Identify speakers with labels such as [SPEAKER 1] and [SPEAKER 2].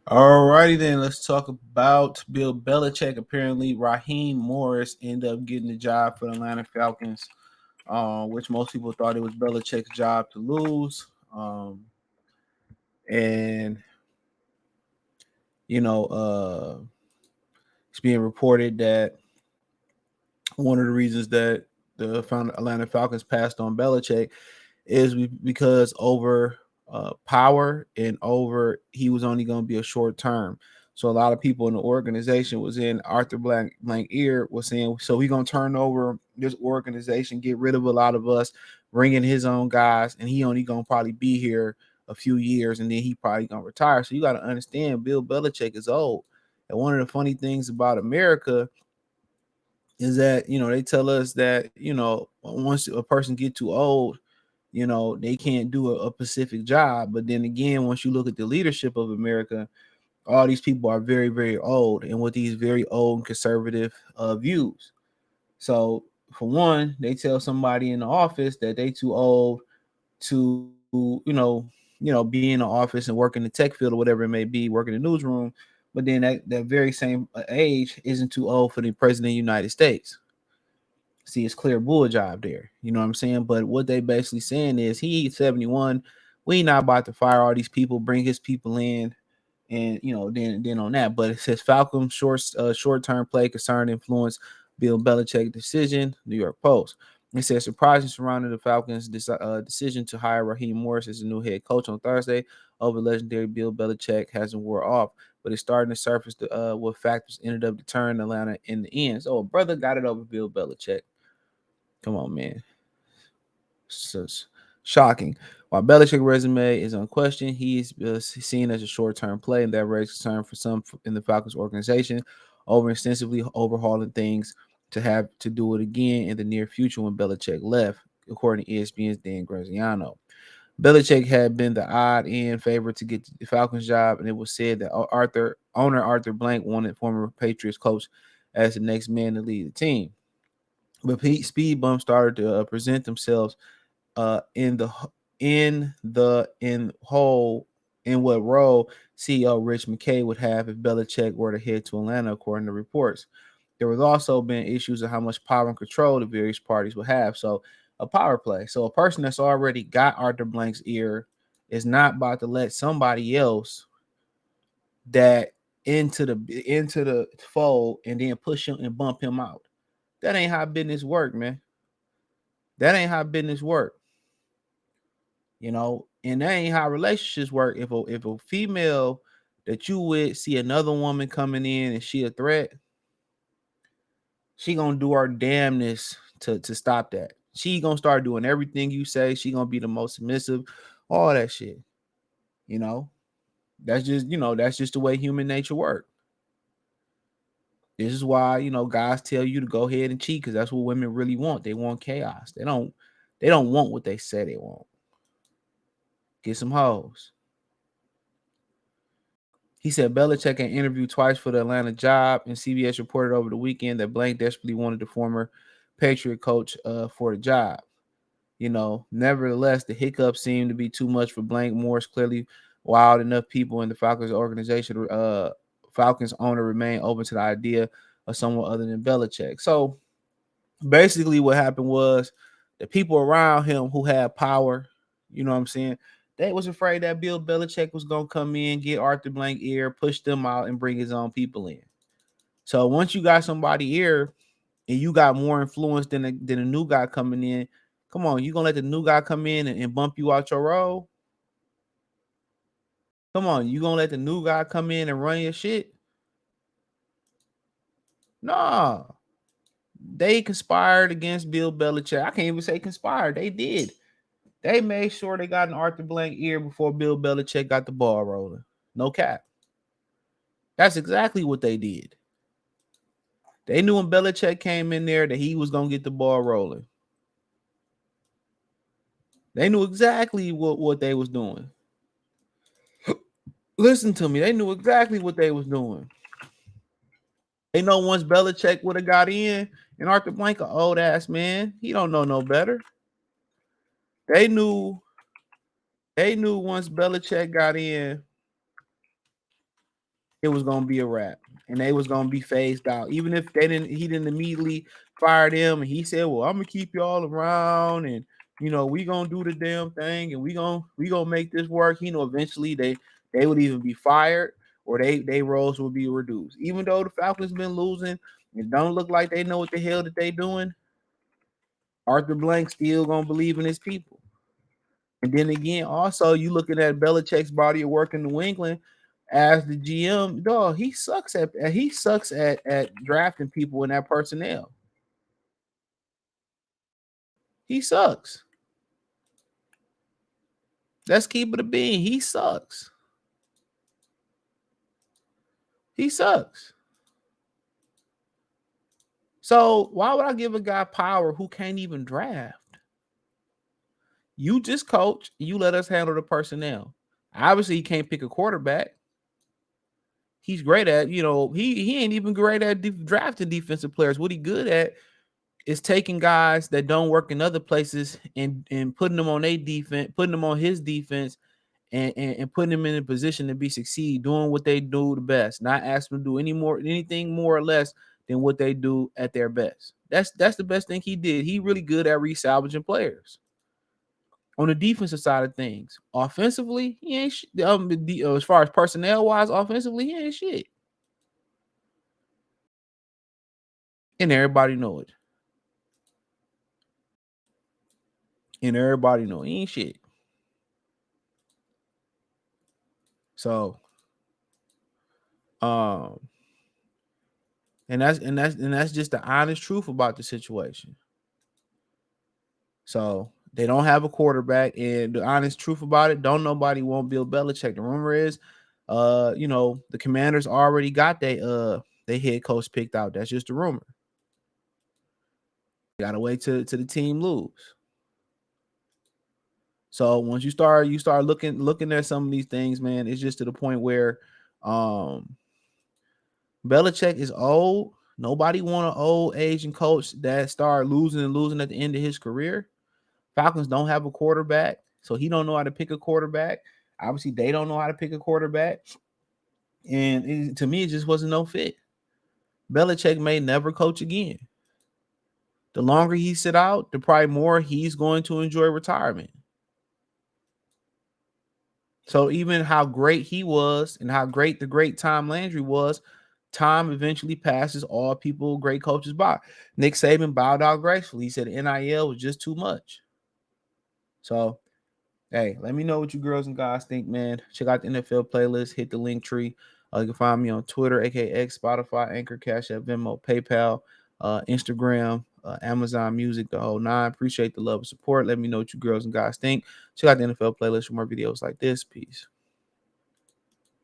[SPEAKER 1] Alrighty then, let's talk about Bill Belichick. Apparently, Raheem Morris ended up getting the job for the Atlanta Falcons, which most people thought it was Belichick's job to lose. And it's being reported that one of the reasons that the Atlanta Falcons passed on Belichick is because over power and over he was only going to be a short term. So a lot of people in the organization was in Arthur Blank ear was saying, so he gonna turn over this organization, get rid of a lot of us, bring in his own guys, and he only gonna probably be here a few years, and then he probably gonna retire. So you got to understand, Bill Belichick is old. And one of the funny things about America is that they tell us that once a person get too old, they can't do a specific job. But then again, once you look at the leadership of America, all these people are very, very old and with these very old conservative views. So for one, they tell somebody in the office that they too old to, be in the office and work in the tech field or whatever it may be, work in the newsroom. But then that very same age isn't too old for the president of the United States. See, it's clear bull job there. You know what I'm saying? But what they basically saying is he's 71. We not about to fire all these people, bring his people in, and then on that. But it says Falcons short-term play concern influence Bill Belichick decision. New York Post. It says surprising surrounding the Falcons' decision to hire Raheem Morris as the new head coach on Thursday over legendary Bill Belichick hasn't wore off, but it's starting to surface what factors ended up deterring Atlanta in the end. So a brother got it over Bill Belichick. Come on, man. So shocking. While Belichick's resume is unquestioned, he's seen as a short-term play, and that raises concern for some in the Falcons organization over extensively overhauling things to have to do it again in the near future when Belichick left, according to ESPN's Dan Graziano. Belichick had been the odd-end favorite to get the Falcons job, and it was said that owner Arthur Blank wanted former Patriots coach as the next man to lead the team. But speed bumps started to present themselves in what role CEO Rich McKay would have if Belichick were to head to Atlanta, according to reports. There was also been issues of how much power and control the various parties would have. So a power play. So a person that's already got Arthur Blank's ear is not about to let somebody else that into the fold and then push him and bump him out. That ain't how business work, man. That ain't how business work. And that ain't how relationships work. If a female that you with see another woman coming in and she a threat, she gonna do her damnness to stop that. She gonna start doing everything you say. She gonna be the most submissive, all that shit. That's just the way human nature works. This is why guys tell you to go ahead and cheat, because that's what women really want. They want chaos. They don't want what they say they want. Get some hoes. He said Belichick had interviewed twice for the Atlanta job, and CBS reported over the weekend that Blank desperately wanted the former Patriot coach for the job. Nevertheless, the hiccup seemed to be too much for Blank. Morris clearly wild enough people in the Falcons organization. Falcons owner remained open to the idea of someone other than Belichick. So basically what happened was the people around him who had power, you know what I'm saying, they was afraid that Bill Belichick was going to come in, get Arthur Blank ear, push them out, and bring his own people in. So once you got somebody here and you got more influence than a new guy coming in, come on, you going to let the new guy come in and bump you out your role? Come on, you going to let the new guy come in and run your shit? Nah. They conspired against Bill Belichick. I can't even say conspired. They did. They made sure they got an Arthur Blank ear before Bill Belichick got the ball rolling. No cap. That's exactly what they did. They knew when Belichick came in there that he was going to get the ball rolling. They knew exactly what they was doing. Listen to me. They knew exactly what they was doing. They know once Belichick would have got in And Arthur Blank, an old ass man, he don't know no better. They knew once Belichick got in, it was gonna be a wrap, and they was gonna be phased out. Even if he didn't immediately fire them, and he said, "Well, I'm gonna keep y'all around, and we gonna do the damn thing, and we gonna make this work." Eventually they would even be fired, or they roles would be reduced. Even though the Falcons been losing, it don't look like they know what the hell that they doing. Arthur Blank still gonna believe in his people. And then again, also you looking at Belichick's body of work in New England as the GM, dog, he sucks at drafting people in that personnel. He sucks. Let's keep it a bean. He sucks. He sucks. So why would I give a guy power who can't even draft? You just coach, you let us handle the personnel. Obviously, he can't pick a quarterback. He's great at, he ain't even great at drafting defensive players. What he good at is taking guys that don't work in other places and putting them on their defense, putting them on his defense, and putting them in a position to be succeed, doing what they do the best, not asking them to do anything more or less than what they do at their best. That's the best thing he did. He really good at resalvaging players. On the defensive side of things, offensively, he ain't as far as personnel wise, offensively, he ain't shit. And everybody know it. And everybody know he ain't shit. So, and that's just the honest truth about the situation. So they don't have a quarterback, and the honest truth about it, don't nobody want Bill Belichick. The rumor is, the Commanders already got they head coach picked out. That's just a rumor. You gotta wait till the team lose. So once you start looking at some of these things, man, it's just to the point where Belichick is old. Nobody want an old Asian coach that start losing and losing at the end of his career. Falcons don't have a quarterback, so he don't know how to pick a quarterback. Obviously, they don't know how to pick a quarterback, and to me, it just wasn't no fit. Belichick may never coach again. The longer he sit out, the probably more he's going to enjoy retirement. So even how great he was and how great the great Tom Landry was, time eventually passes all people, great coaches by. Nick Saban bowed out gracefully. He said NIL was just too much. So, hey, let me know what you girls and guys think, man. Check out the NFL playlist. Hit the link tree. You can find me on Twitter, aka X, Spotify, Anchor, Cash App, Venmo, PayPal, Instagram, Amazon Music, the whole nine. Appreciate the love and support. Let me know what you girls and guys think. Check out the NFL playlist for more videos like this. Peace.